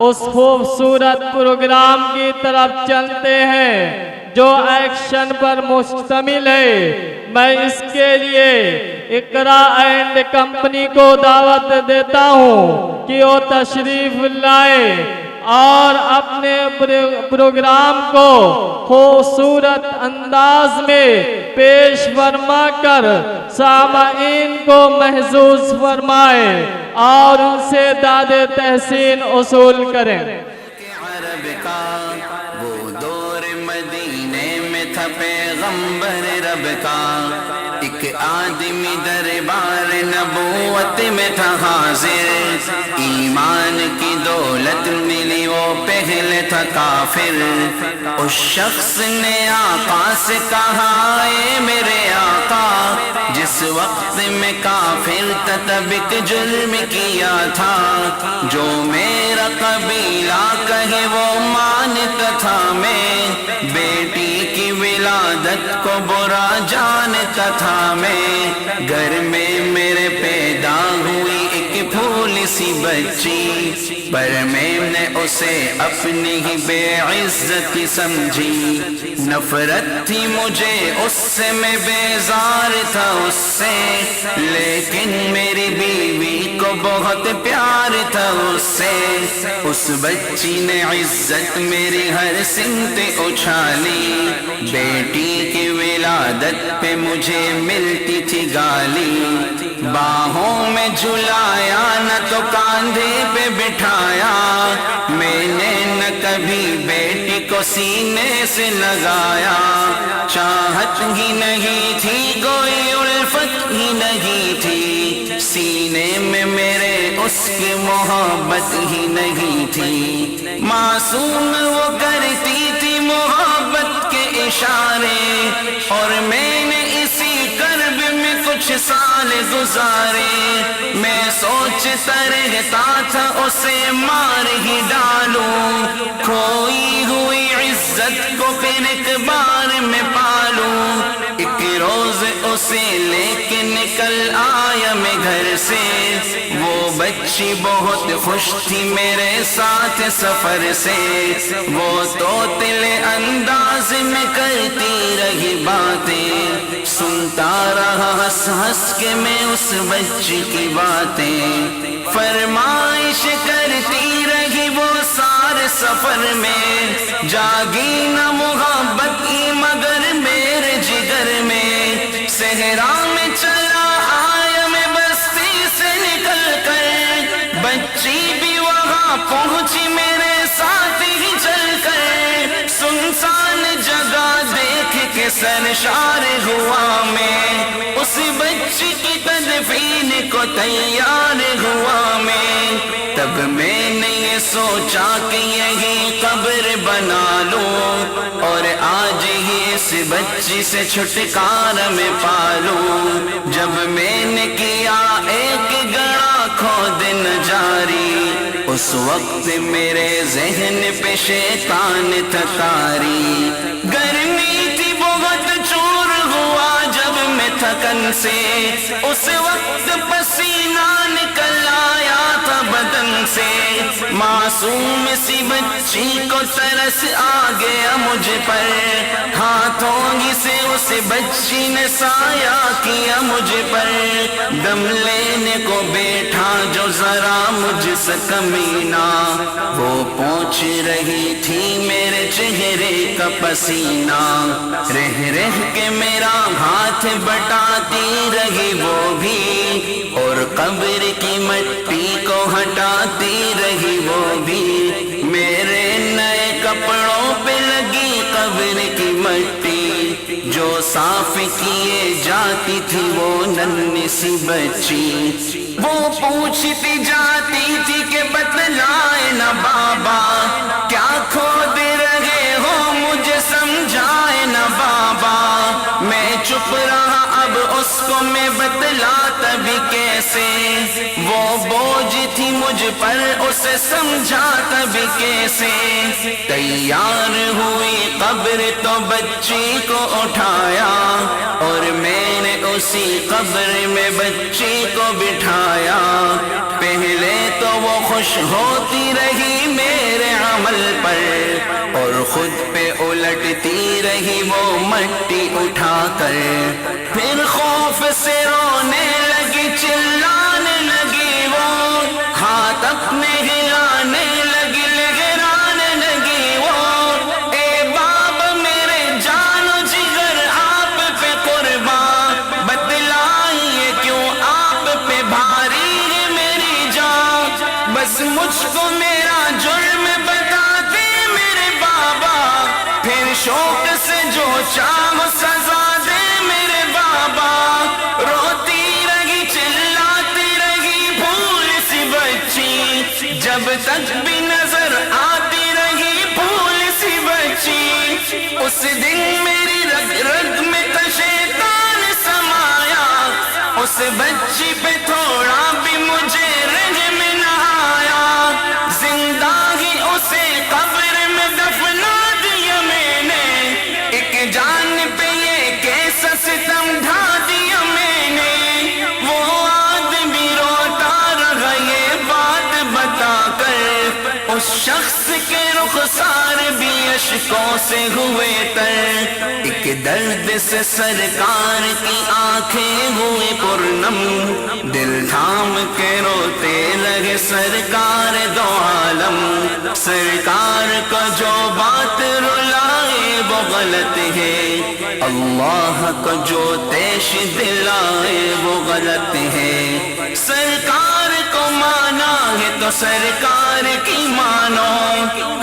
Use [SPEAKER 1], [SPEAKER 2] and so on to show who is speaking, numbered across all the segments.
[SPEAKER 1] اس خوبصورت پروگرام کی طرف چلتے ہیں جو ایکشن پر مشتمل ہے۔ میں اس کے لیے اقرا اینڈ کمپنی کو دعوت دیتا ہوں کہ وہ تشریف لائے اور اپنے پروگرام کو خوبصورت انداز میں پیش فرما کر سامعین کو محظوظ فرمائے اور ان سے داد تحسین وصول کریں۔
[SPEAKER 2] عرب کا وہ دور مدینے میں تھا پیغمبر رب کا، ایک آدمی دربار نبوت میں تھا حاضر، ایمان کی دولت ملی وہ پہلے تھا کافر، اس شخص نے آقا سے کہا اے میرے آقا، جس وقت میں کافر تھا تب ایک جرم کیا تھا، جو میرا قبیلہ کہے وہ مانتا تھا، میں بیٹی کی ولادت کو برا جانتا تھا، میں گھر میں میرے پیدا ہوئی ایک پھول سی بچی، پر میں نے اسے اپنی ہی بے عزتی سمجھی، نفرت تھی مجھے اس سے، میں بیزار تھا اس سے، لیکن میری بیوی کو بہت پیار تھا اس سے، اس بچی نے عزت میری ہر سمت اچھالی، بیٹی کی ولادت پہ مجھے ملتی تھی گالی، باہوں میں جھلایا نہ تو کاندھے پہ بٹھایا، میں نے نہ کبھی بیٹی کو سینے سے لگایا، چاہت ہی نہیں تھی کوئی الفت ہی نہیں تھی، سینے میں میرے اس کی محبت ہی نہیں تھی، معصوم وہ کرتی تھی محبت کے اشارے، اور میں نے اسی کرب میں کچھ سال گزارے، میں سوچتا رہتا تھا اسے مار ہی ڈالوں، کھوئی ہوئی عزت کو پھر ایک بار میں پالوں، ایک روز اسے لے کے نکل آیا میں گھر سے، وہ بچی بہت خوش تھی میرے ساتھ سفر سے، وہ طوطلے انداز میں کرتی رہی باتیں، سنتا رہا ہنس ہنس کے میں اس بچی کی باتیں، فرمائش کرتی رہی وہ سارے سفر میں، جاگی نہ محبت کی مگر میرے جگر میں، صحرا میں چلا آیا میں بستی سے نکل کر، بچی بھی وہاں پہنچی میرے ساتھ ہی چل کر، سنسان جگہ دیکھ کے سرشار ہوا میں، اس بچی کی تدفین کو تیار ہوا میں، تب میں نے یہ سوچا کہ یہی قبر بنا لوں، اور آج ہی اس بچی سے چھٹکارا میں پالوں، جب میں نے کیا ایک گڑا کھودن جاری، اس وقت میرے ذہن پہ شیطان تھا طاری، گرمی تھی بہت چور ہوا جب میں تھکن سے، اس وقت پسینہ نکل آیا تھا بدن سے، معصوم سی بچی کو ترس آ گیا مجھ پر، ہاتھوں ہی سے اس بچی نے سایہ کیا مجھ پر، دم لینے کو بیٹھا جو ذرا مجھ سے کمینہ، وہ پوچھ رہی تھی میرے چہرے کا پسینہ، رہ رہ کے میرا ہاتھ بٹاتی رہی وہ بھی، اور قبر کی مٹی کو ہٹاتی رہی وہ بھی، میرے نئے کپڑوں پہ لگی قبر کی مٹی، جو صاف کیے جاتی تھی وہ ننھی سی بچی، وہ پوچھتی جاتی تھی کہ بتلائے نا بابا، کیا کھود رہے ہو مجھے سمجھائے نا بابا، میں چپ رہا اب اس کو میں بتلاتا بھی کیسے، وہ بوجھ تھی مجھ پر اسے سمجھاتا بھی کیسے، تیار ہوئی قبر تو بچی کو اٹھایا، اور میں نے اس اسی قبر میں بچی کو بٹھایا، پہلے تو وہ خوش ہوتی رہی میرے عمل پر، اور خود پہ الٹتی رہی وہ مٹی اٹھا کر، پھر خوف سے رونے لگی، چلانے لگی، وہ ہاتھ اپنے ہلانے لگی، لہرانے لگی وہ، اے باب میرے جان و جگر آپ پہ قربان، بتلائیے کیوں آپ پہ بھاری ہے میری جان، بس مجھ کو میرا جرم بتا دے میرے بابا، پھر شوق سے جو چاہو سزا دے میرے بابا، روتی رہی چلاتی رہی پھول سی بچی، جب تک بھی نظر آتی رہی پھول سی بچی، اس دن میری رگ رگ میں تو شیطان سمایا، اس بچی پہ تھوڑا بھی مجھے رحم نہ آیا، زندہ ہی اسے قبر میں دفنا دیا میں نے، ایک جان پہ یہ کیسا ستم ڈھا دیا میں نے، وہ آدمی روتا رہا یہ بات بتا کر، اس شخص کے رخسار بھی اشکوں سے ہوئے تر، ایک درد سے سرکار کی آنکھیں ہوئے پرنم، دل تھام کے روتے لگے سرکار دو عالم، سرکار کو جو بات رلائے وہ غلط ہے، اللہ کو جو تیش دلائے وہ غلط ہے، سرکار کو مانا ہے تو سرکار کی مانو،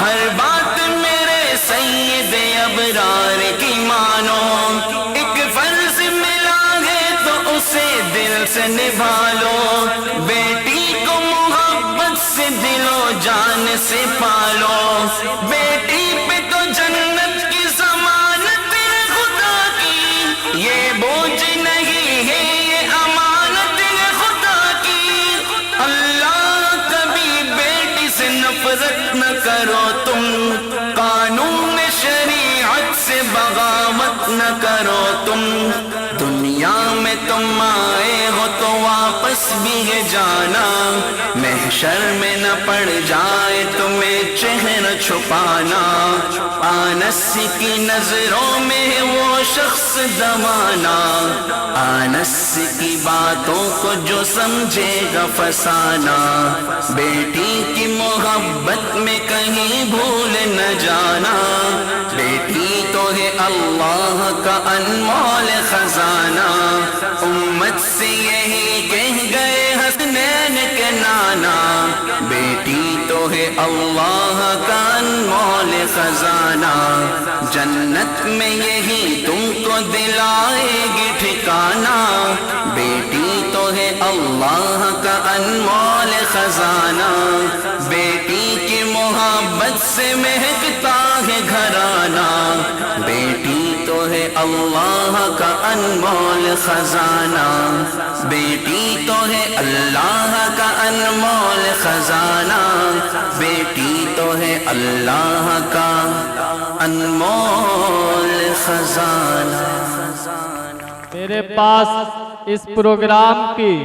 [SPEAKER 2] ہر بات میرے سید ابرار کی مانو، ایک فرض ملا ہے تو اسے دل سے نبھا لو، بیٹی کو محبت سے دل و جان سے پالو، بیٹی پہ تو جنت کی ضمانت ہے خدا کی، یہ بوجھ نہیں ہے یہ امانت ہے خدا کی، اللہ کبھی بیٹی سے نفرت نہ کرو تم، قانون شریعت سے بغاوت نہ کرو تم، دنیا میں تم آئے ہو تو واپس بھی ہے جانا، محشر میں نہ پڑ جائے تمہیں چہرہ چھپانا، آنس کی نظروں میں ہے وہ شخص دمانا، آنس کی باتوں کو جو سمجھے گا فسانا، بیٹی کی محبت میں کہیں بھول نہ جانا، بیٹی تو ہے اللہ کا انمول خزانہ، امت سے یہی کہہ گئے حسنین کے نانا، بیٹی تو ہے اللہ کا انمول خزانہ، جنت میں یہی تم کو دلائے گی ٹھکانہ، بیٹی تو ہے اللہ کا انمول خزانہ، بیٹی کی محبت سے مہکتا ہے گھرانہ، بیٹی تو ہے اللہ کا انمول خزانہ، بیٹی تو ہے اللہ کا انمول خزانہ، بیٹی تو ہے اللہ کا انمول خزانہ۔
[SPEAKER 1] میرے پاس اس پروگرام کی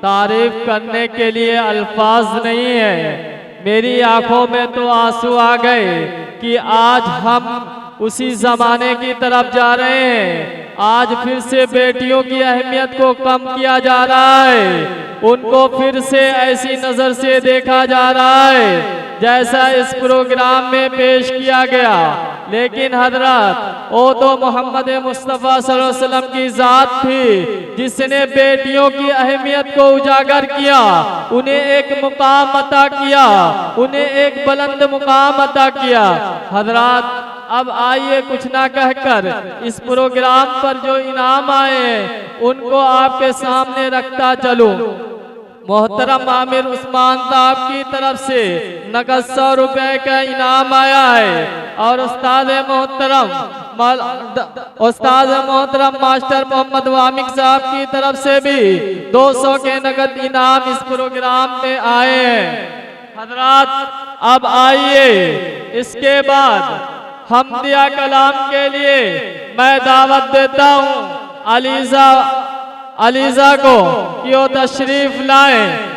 [SPEAKER 1] تعریف کرنے کے لیے الفاظ نہیں ہے، میری آنکھوں میں تو آنسو آ گئے کہ آج ہم اسی زمانے کی طرف جا رہے ہیں، آج پھر سے بیٹیوں کی اہمیت کو کم کیا جا رہا ہے، ان کو پھر سے ایسی نظر سے دیکھا جا رہا ہے جیسا اس پروگرام میں پیش کیا گیا، لیکن حضرات وہ تو محمد مصطفیٰ صلی اللہ علیہ وسلم کی ذات تھی جس نے بیٹیوں کی اہمیت کو اجاگر کیا، انہیں ایک مقام عطا کیا، انہیں ایک بلند مقام عطا کیا۔ حضرات اب آئیے کچھ نہ کہہ کر اس پروگرام پر جو انعام آئے ہیں ان کو آپ کے سامنے رکھتا چلوں۔ محترم عامر عثمان صاحب کی طرف سے نقد 100 روپے کا انعام آیا ہے، اور استاد محترم ماسٹر محمد وامق صاحب کی طرف سے بھی 200 کے نقد انعام اس پروگرام میں آئے ہیں۔ حضرات اب آئیے اس کے بعد حمدیہ کلام کے لیے میں دعوت دیتا ہوں علیزہ علیزہ کو کہ وہ تشریف لائیں